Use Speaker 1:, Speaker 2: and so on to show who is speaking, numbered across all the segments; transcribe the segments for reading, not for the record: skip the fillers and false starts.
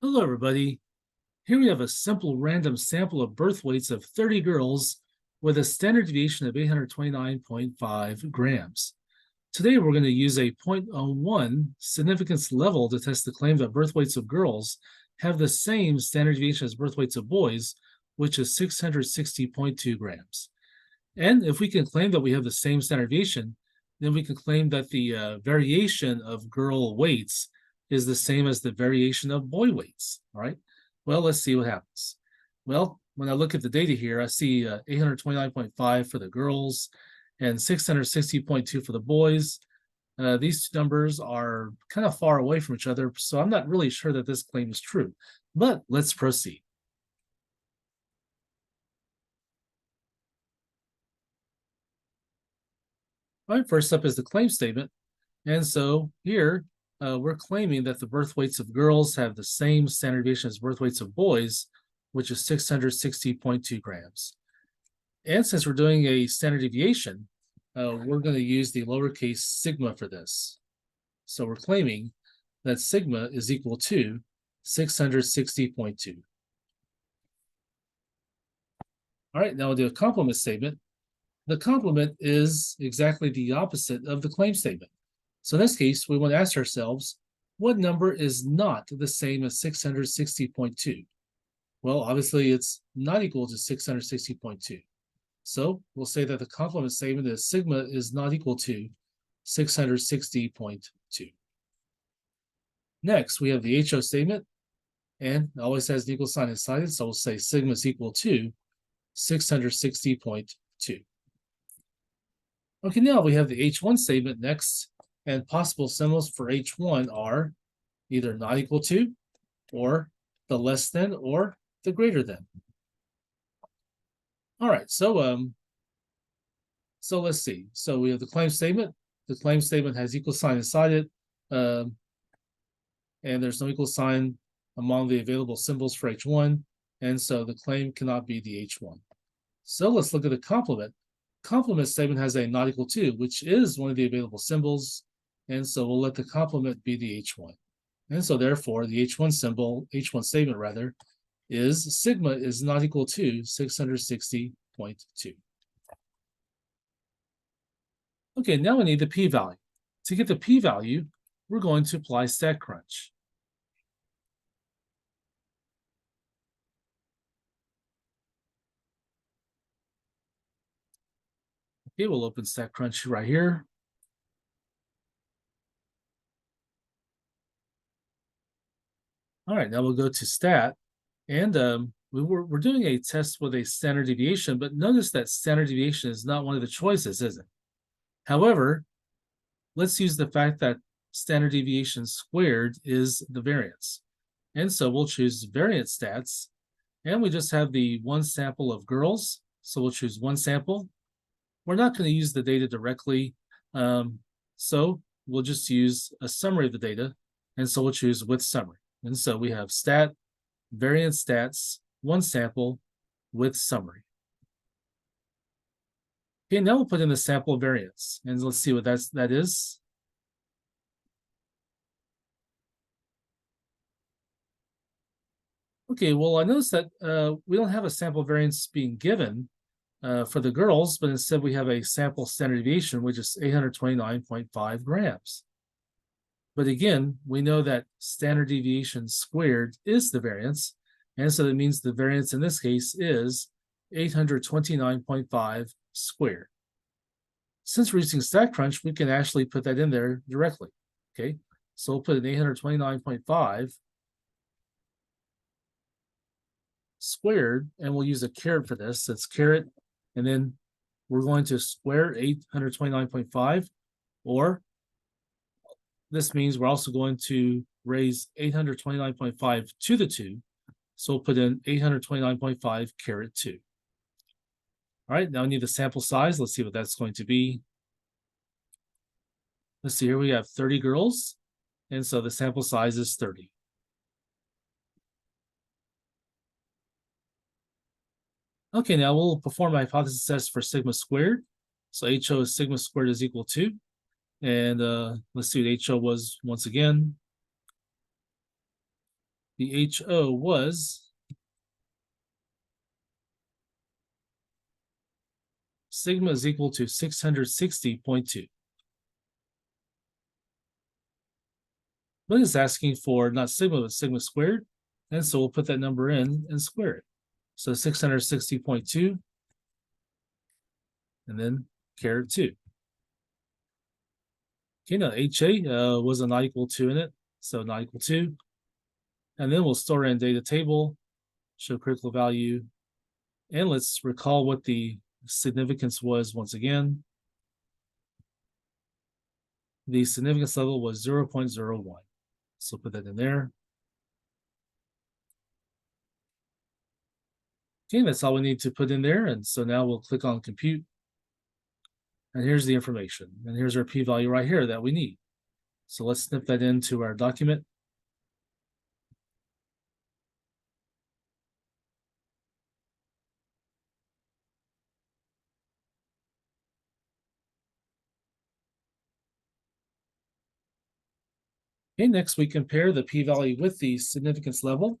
Speaker 1: Hello, everybody. Here we have a simple random sample of birth weights of 30 girls with a standard deviation of 829.5 grams. Today, we're going to use a 0.01 significance level to test the claim that birth weights of girls have the same standard deviation as birth weights of boys, which is 660.2 grams. And if we can claim that we have the same standard deviation, then we can claim that the variation of girl weights is the same as the variation of boy weights, all right? Well, let's see what happens. Well, when I look at the data here, I see 829.5 for the girls and 660.2 for the boys. These two numbers are kind of far away from each other, so I'm not really sure that this claim is true, but let's proceed. All right, first up is the claim statement. And so here, we're claiming that the birth weights of girls have the same standard deviation as birth weights of boys, which is 660.2 grams. And since we're doing a standard deviation, we're going to use the lowercase sigma for this. So we're claiming that sigma is equal to 660.2. All right, now we'll do a complement statement. The complement is exactly the opposite of the claim statement. So in this case, we want to ask ourselves, what number is not the same as 660.2? Well, obviously, it's not equal to 660.2. So we'll say that the complement statement is sigma is not equal to 660.2. Next, we have the HO statement, and it always has the equal sign inside it, so we'll say sigma is equal to 660.2. Okay, now we have the H1 statement next, and possible symbols for H1 are either not equal to, or the less than, or the greater than. All right, so let's see. So we have the claim statement. The claim statement has equal sign inside it, and there's no equal sign among the available symbols for H1, and so the claim cannot be the H1. So let's look at the complement. Complement statement has a not equal to, which is one of the available symbols, and so we'll let the complement be the H1. And so therefore, the H1 symbol, H1 statement rather, is sigma is not equal to 660.2. Okay, now we need the p-value. To get the p-value, we're going to apply Statcrunch. Okay, we'll open Statcrunch right here. All right, now we'll go to Stat, and we're doing a test with a standard deviation, but notice that standard deviation is not one of the choices, is it? However, let's use the fact that standard deviation squared is the variance. And so we'll choose variance stats, and we just have the one sample of girls, so we'll choose one sample. We're not going to use the data directly, so we'll just use a summary of the data, and so we'll choose with summary. And so we have stat, variance stats, one sample with summary. Okay, now we'll put in the sample variance, and let's see what that is. Okay, well, I noticed that we don't have a sample variance being given for the girls, but instead we have a sample standard deviation, which is 829.5 grams. But again, we know that standard deviation squared is the variance, and so that means the variance in this case is 829.5 squared. Since we're using Statcrunch, we can actually put that in there directly. Okay, so we'll put in 829.5 squared, and we'll use a caret for this. It's caret, and then we're going to square 829.5, or this means we're also going to raise 829.5 to the 2. So we'll put in 829.5 caret 2. All right, now we need the sample size. Let's see what that's going to be. Let's see, here we have 30 girls, and so the sample size is 30. Okay, now we'll perform a hypothesis test for sigma squared. So HO is sigma squared is equal to, and let's see what HO was once again. the HO was sigma is equal to 660.2. But it's asking for not sigma, but sigma squared. And so we'll put that number in and square it. So 660.2, and then caret 2. Okay, now HA was a not equal to in it, so not equal to. And then we'll store in data table, show critical value, and let's recall what the significance was once again. The significance level was 0.01. So put that in there. Okay, that's all we need to put in there. And so now we'll click on compute. And here's the information. And here's our p-value right here that we need. So let's snip that into our document. Okay, next we compare the p-value with the significance level.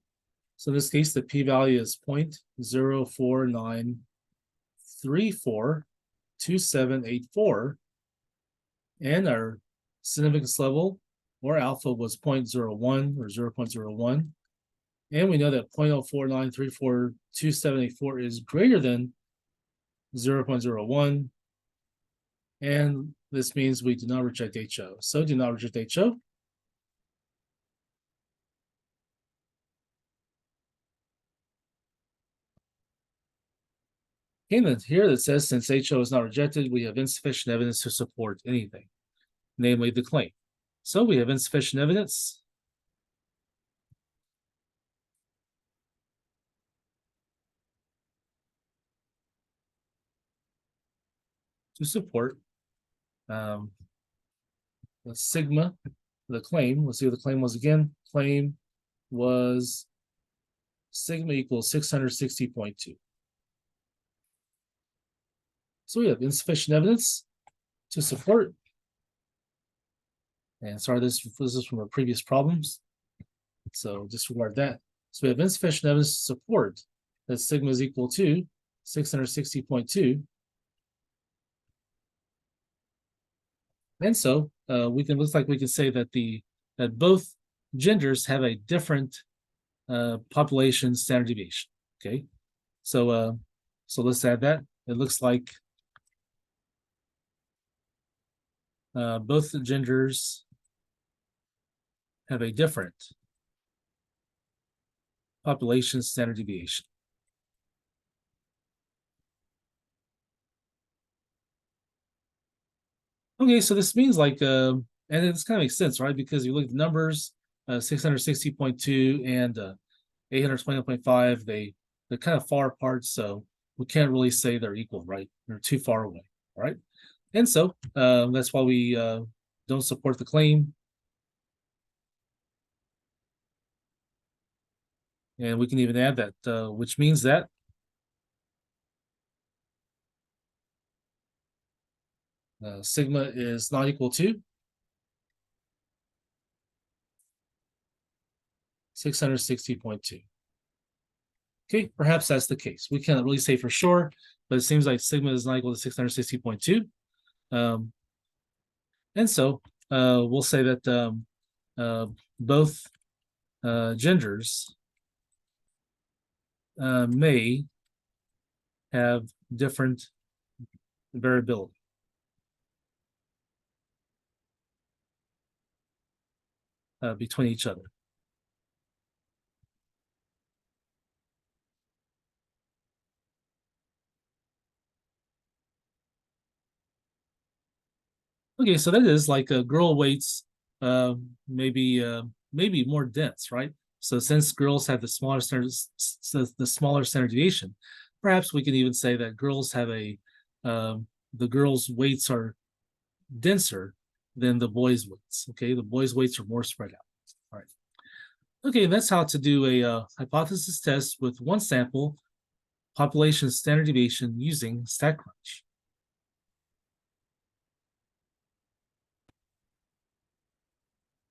Speaker 1: So in this case, the p-value is 0.049342784, and our significance level, or alpha, was 0.01 or 0.01. And we know that 0.049342784 is greater than 0.01. And this means we do not reject HO. So do not reject HO. Okay, then here it says, since HO is not rejected, we have insufficient evidence to support anything, namely the claim. So we have insufficient evidence. To support the sigma, the claim. Let's see what the claim was again. Claim was sigma equals 660.2. So we have insufficient evidence to support. And sorry, this is from our previous problems, so disregard that. So we have insufficient evidence to support that sigma is equal to 660.2. And so looks like we can say that that both genders have a different population standard deviation. Okay, so let's add that. It looks like both the genders have a different population standard deviation. Okay, so this means like, and this kind of makes sense, right? Because you look at the numbers, 660.2 and 820.5, they're kind of far apart, so we can't really say they're equal, right? They're too far away, all right? And so that's why we don't support the claim. And we can even add that, which means that sigma is not equal to 660.2. Okay, perhaps that's the case. We can't really say for sure, but it seems like sigma is not equal to 660.2. And so we'll say that both genders may have different variability. Between each other. Okay, so that is like girl weights maybe more dense, right? So since girls have the smaller standard deviation, perhaps we can even say that girls have the girls' weights are denser than the boys' weights. Okay, the boys' weights are more spread out. All right. Okay, that's how to do a hypothesis test with one sample population standard deviation using Statcrunch.